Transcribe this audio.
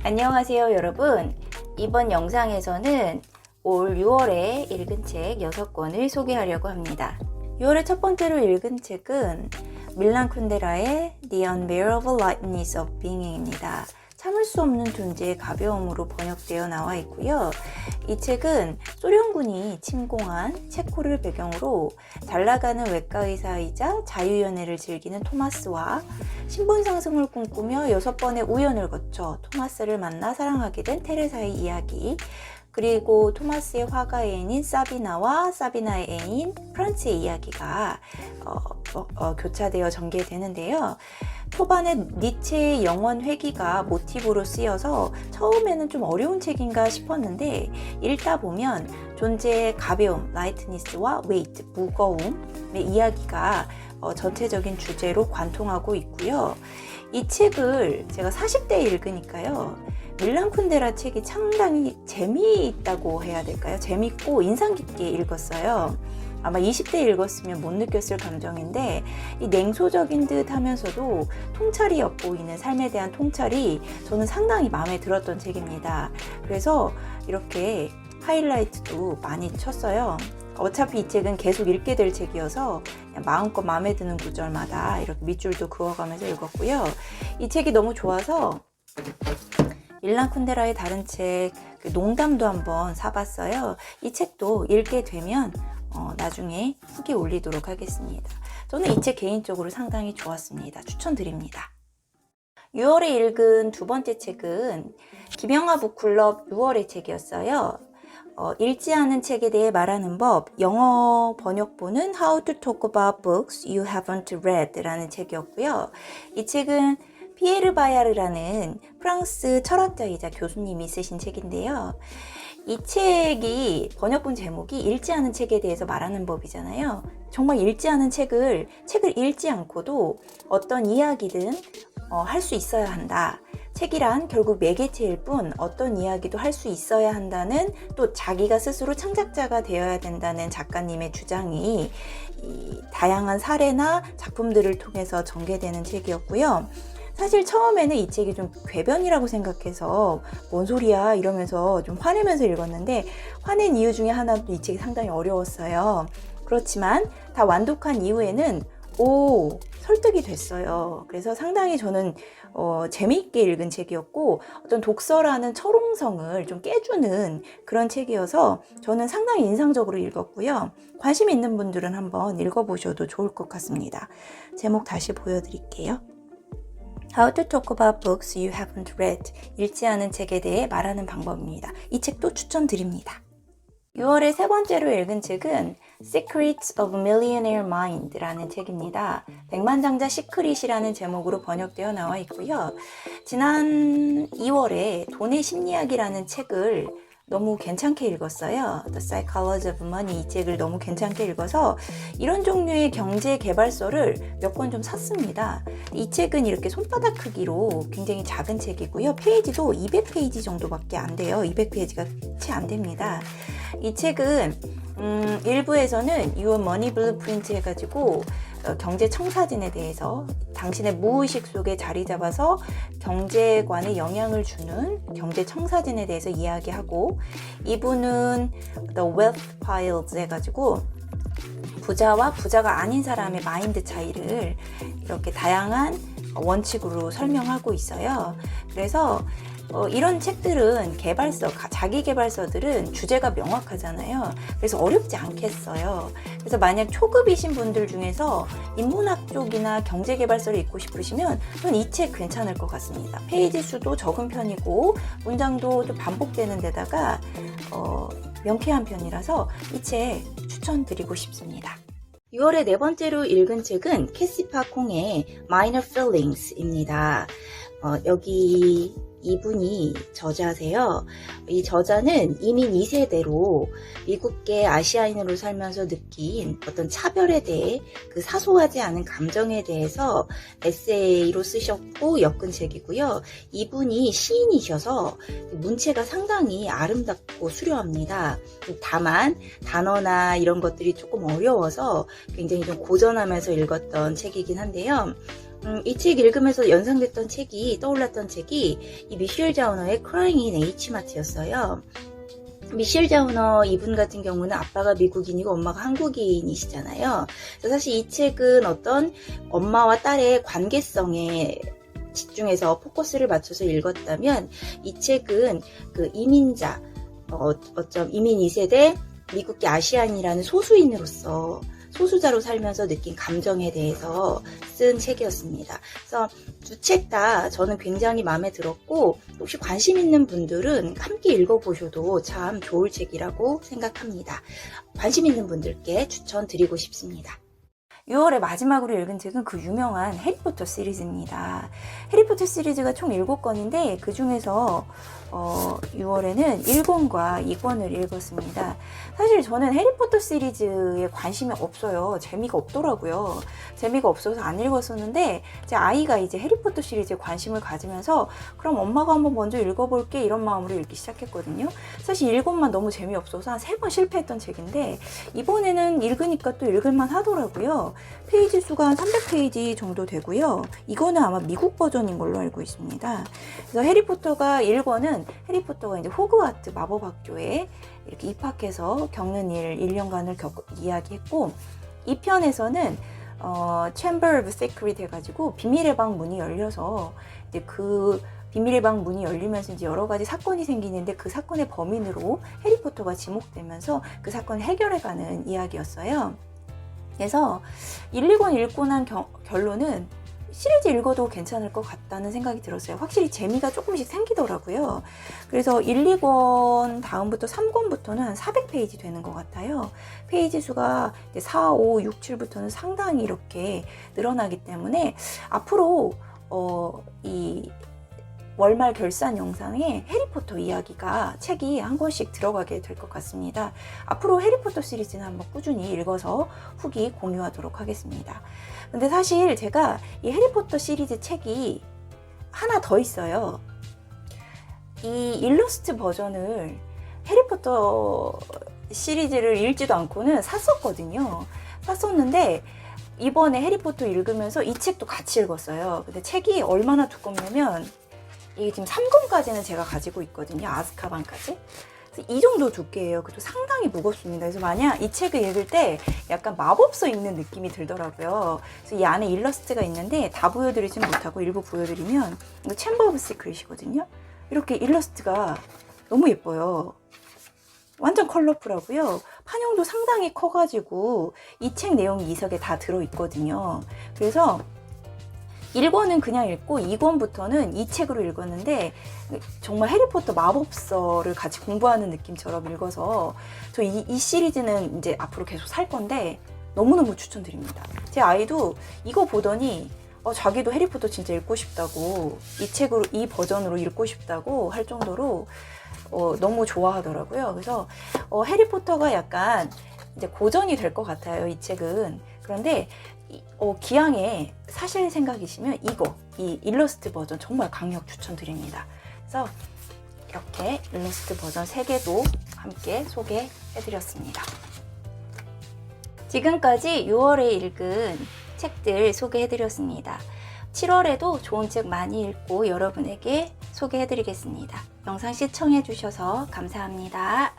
안녕하세요 여러분. 이번 영상에서는 올 6월에 읽은 책 6권을 소개하려고 합니다. 6월에 첫 번째로 읽은 책은 밀란 쿤데라의 The Unbearable Lightness of Being입니다. 참을 수 없는 존재의 가벼움으로 번역되어 나와 있고요. 이 책은 소련군이 침공한 체코를 배경으로 잘나가는 외과의사이자 자유연애를 즐기는 토마스와 신분 상승을 꿈꾸며 6번의 우연을 거쳐 토마스를 만나 사랑하게 된 테레사의 이야기, 그리고 토마스의 화가 애인인 사비나와 사비나의 애인 프란츠의 이야기가 교차되어 전개되는데요. 초반에 니체의 영원 회귀가 모티브로 쓰여서 처음에는 좀 어려운 책인가 싶었는데 읽다 보면 존재의 가벼움, 라이트니스와 웨이트, 무거움의 이야기가 전체적인 주제로 관통하고 있고요. 이 책을 제가 40대에 읽으니까요. 밀란 쿤데라 책이 상당히 재미있다고 해야 될까요? 재밌고 인상 깊게 읽었어요. 아마 20대 읽었으면 못 느꼈을 감정인데 이 냉소적인 듯 하면서도 통찰이 엿보이는 삶에 대한 통찰이 저는 상당히 마음에 들었던 책입니다. 그래서 이렇게 하이라이트도 많이 쳤어요. 어차피 이 책은 계속 읽게 될 책이어서 그냥 마음껏 마음에 드는 구절마다 이렇게 밑줄도 그어가면서 읽었고요. 이 책이 너무 좋아서 밀란 쿤데라의 다른 책 농담도 한번 사봤어요. 이 책도 읽게 되면 나중에 후기 올리도록 하겠습니다. 저는 이 책 개인적으로 상당히 좋았습니다. 추천드립니다. 6월에 읽은 두 번째 책은 김영하 북클럽 6월의 책이었어요. 읽지 않은 책에 대해 말하는 법, 영어 번역본은 How to Talk About Books You Haven't Read 라는 책이었고요. 이 책은 피에르 바야르라는 프랑스 철학자이자 교수님이 쓰신 책인데요. 이 책이 번역본 제목이 읽지 않은 책에 대해서 말하는 법이잖아요. 정말 읽지 않은 책을 읽지 않고도 어떤 이야기든 할 수 있어야 한다. 책이란 결국 매개체일 뿐 어떤 이야기도 할 수 있어야 한다는, 또 자기가 스스로 창작자가 되어야 된다는 작가님의 주장이 이 다양한 사례나 작품들을 통해서 전개되는 책이었고요. 사실 처음에는 이 책이 좀 궤변이라고 생각해서 뭔 소리야 이러면서 좀 화내면서 읽었는데, 화낸 이유 중에 하나도 이 책이 상당히 어려웠어요. 그렇지만 다 완독한 이후에는 설득이 됐어요. 그래서 상당히 저는 재미있게 읽은 책이었고, 어떤 독서라는 철옹성을 좀 깨주는 그런 책이어서 저는 상당히 인상적으로 읽었고요. 관심 있는 분들은 한번 읽어보셔도 좋을 것 같습니다. 제목 다시 보여드릴게요. How to Talk About Books You Haven't Read, 읽지 않은 책에 대해 말하는 방법입니다. 이 책도 추천드립니다. 6월에 세 번째로 읽은 책은 Secrets of Millionaire Mind라는 책입니다. 백만장자 시크릿이라는 제목으로 번역되어 나와 있고요. 지난 2월에 돈의 심리학이라는 책을 너무 괜찮게 읽었어요. The Psychology of Money, 이 책을 너무 괜찮게 읽어서 이런 종류의 경제 개발서를 몇 권 좀 샀습니다. 이 책은 이렇게 손바닥 크기로 굉장히 작은 책이고요. 페이지도 200페이지 정도밖에 안 돼요. 200페이지가 채 안 됩니다. 이 책은 일부에서는 Your Money Blueprint 해가지고 경제 청사진에 대해서 당신의 무의식 속에 자리 잡아서 경제관에 영향을 주는 경제 청사진에 대해서 이야기하고, 이분은 The Wealth Files 해가지고 부자와 부자가 아닌 사람의 마인드 차이를 이렇게 다양한 원칙으로 설명하고 있어요. 그래서 이런 책들은 자기 개발서들은 주제가 명확하잖아요. 그래서 어렵지 않겠어요. 그래서 만약 초급이신 분들 중에서 인문학 쪽이나 경제개발서를 읽고 싶으시면 저는 이 책 괜찮을 것 같습니다. 페이지 수도 적은 편이고 문장도 좀 반복되는 데다가 명쾌한 편이라서 이 책 추천드리고 싶습니다. 6월에 네 번째로 읽은 책은 캐시파 콩의 Minor Feelings입니다. 여기 이분이 저자세요. 이 저자는 이민 2세대로 미국계 아시아인으로 살면서 느낀 어떤 차별에 대해, 그 사소하지 않은 감정에 대해서 에세이로 쓰셨고 엮은 책이고요. 이분이 시인이셔서 문체가 상당히 아름답고 수려합니다. 다만 단어나 이런 것들이 조금 어려워서 굉장히 좀 고전하면서 읽었던 책이긴 한데요. 이 책 읽으면서 연상됐던 책이, 떠올랐던 책이 이 미셸 자우너의 Crying in H마트였어요. 미셸 자우너 이분 같은 경우는 아빠가 미국인이고 엄마가 한국인이시잖아요. 그래서 사실 이 책은 어떤 엄마와 딸의 관계성에 집중해서 포커스를 맞춰서 읽었다면, 이 책은 그 이민자, 어쩜 이민 2세대 미국계 아시안이라는 소수인으로서 소수자로 살면서 느낀 감정에 대해서 쓴 책이었습니다. 그래서 두 책 다 저는 굉장히 마음에 들었고, 혹시 관심 있는 분들은 함께 읽어보셔도 참 좋을 책이라고 생각합니다. 관심 있는 분들께 추천드리고 싶습니다. 6월에 마지막으로 읽은 책은 그 유명한 해리포터 시리즈입니다. 해리포터 시리즈가 총 7권인데 그 중에서 6월에는 1권과 2권을 읽었습니다. 사실 저는 해리포터 시리즈에 관심이 없어요. 재미가 없더라고요. 재미가 없어서 안 읽었었는데, 제 아이가 이제 해리포터 시리즈에 관심을 가지면서 그럼 엄마가 한번 먼저 읽어볼게, 이런 마음으로 읽기 시작했거든요. 사실 1권만 너무 재미없어서 한 3번 실패했던 책인데, 이번에는 읽으니까 또 읽을만 하더라고요. 페이지 수가 한 300페이지 정도 되고요. 이거는 아마 미국 버전인 걸로 알고 있습니다. 그래서 해리포터가 1권은 해리포터가 이제 호그와트 마법학교에 이렇게 입학해서 겪는 일 1년간을 이야기했고, 2편에서는 Chamber of Secret 해가지고 비밀의 방 문이 열려서 이제 그 비밀의 방 문이 열리면서 이제 여러 가지 사건이 생기는데, 그 사건의 범인으로 해리포터가 지목되면서 그 사건을 해결해가는 이야기였어요. 그래서 1, 2권 읽고 난 결론은 시리즈 읽어도 괜찮을 것 같다는 생각이 들었어요. 확실히 재미가 조금씩 생기더라고요. 그래서 1, 2권 다음부터 3권부터는 한 400페이지 되는 것 같아요. 페이지 수가 4, 5, 6, 7부터는 상당히 이렇게 늘어나기 때문에 앞으로 이 월말 결산 영상에 해리포터 이야기가, 책이 한 권씩 들어가게 될 것 같습니다. 앞으로 해리포터 시리즈는 한번 꾸준히 읽어서 후기 공유하도록 하겠습니다. 근데 사실 제가 이 해리포터 시리즈 책이 하나 더 있어요. 이 일러스트 버전을 해리포터 시리즈를 읽지도 않고는 샀었거든요. 샀었는데 이번에 해리포터 읽으면서 이 책도 같이 읽었어요. 근데 책이 얼마나 두껍냐면, 이게 지금 3권까지는 제가 가지고 있거든요. 아즈카반까지. 그래서 이 정도 두께예요. 그래도 상당히 무겁습니다. 그래서 만약 이 책을 읽을 때 약간 마법서 읽는 느낌이 들더라고요. 그래서 이 안에 일러스트가 있는데 다 보여드리진 못하고 일부 보여드리면, 이거 챔버 오브 시크릿이거든요. 이렇게 일러스트가 너무 예뻐요. 완전 컬러풀하고요. 판형도 상당히 커가지고 이 책 내용이 이 석에 다 들어있거든요. 그래서 1권은 그냥 읽고 2권부터는 이 책으로 읽었는데, 정말 해리포터 마법서를 같이 공부하는 느낌처럼 읽어서 저 이 시리즈는 이제 앞으로 계속 살 건데 너무너무 추천드립니다. 제 아이도 이거 보더니 자기도 해리포터 진짜 읽고 싶다고, 이 책으로, 이 버전으로 읽고 싶다고 할 정도로 너무 좋아하더라고요. 그래서 해리포터가 약간 이제 고전이 될 것 같아요, 이 책은. 그런데 기왕에 사실 생각이시면 이 일러스트 버전 정말 강력 추천드립니다. 그래서 이렇게 일러스트 버전 3개도 함께 소개해드렸습니다. 지금까지 6월에 읽은 책들 소개해드렸습니다. 7월에도 좋은 책 많이 읽고 여러분에게 소개해드리겠습니다. 영상 시청해주셔서 감사합니다.